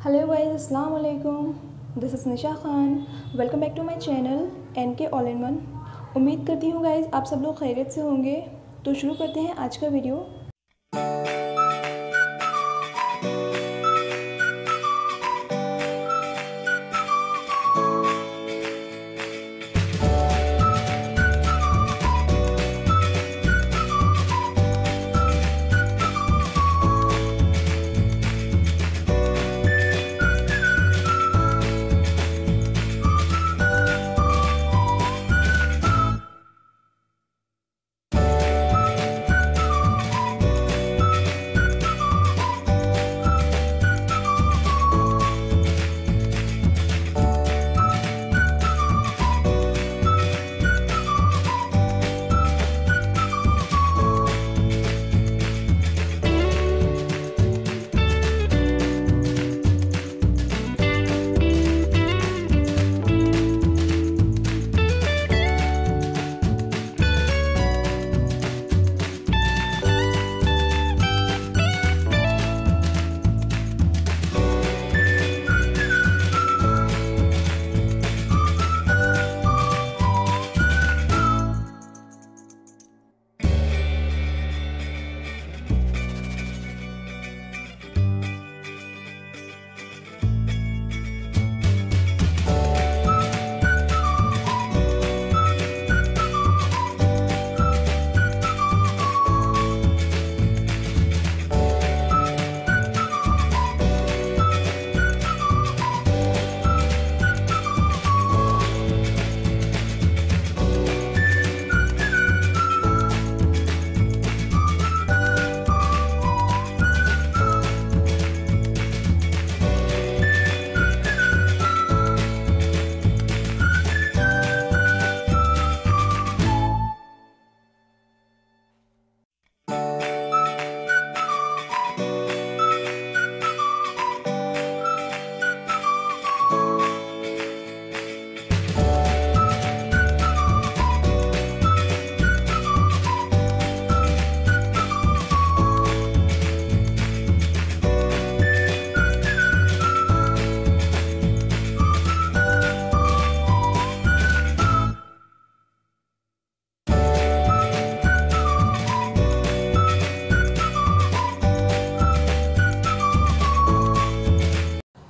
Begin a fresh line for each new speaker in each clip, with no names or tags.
Hello guys, अस्सलाम वालेकुम। This is Nisha Khan. Welcome back to my channel NK all in one. उम्मीद करती हूँ गाइस आप सब लोग खैरियत से होंगे। तो शुरू करते हैं आज का वीडियो।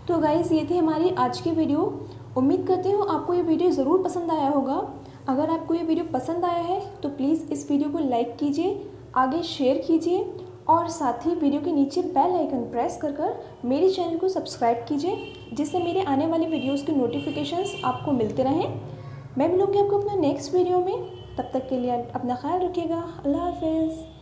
तो गाइज़ ये थी हमारी आज की वीडियो। उम्मीद करती हूँ आपको ये वीडियो ज़रूर पसंद आया होगा। अगर आपको ये वीडियो पसंद आया है तो प्लीज़ इस वीडियो को लाइक कीजिए, आगे शेयर कीजिए और साथ ही वीडियो के नीचे बेल आइकन प्रेस कर मेरे चैनल को सब्सक्राइब कीजिए, जिससे मेरे आने वाली वीडियोज़ के नोटिफिकेशंस आपको मिलते रहें। मैं मिलूँगी आपको अपना नेक्स्ट वीडियो में। तब तक के लिए अपना ख्याल रखिएगा। अल्लाह हाफिज़।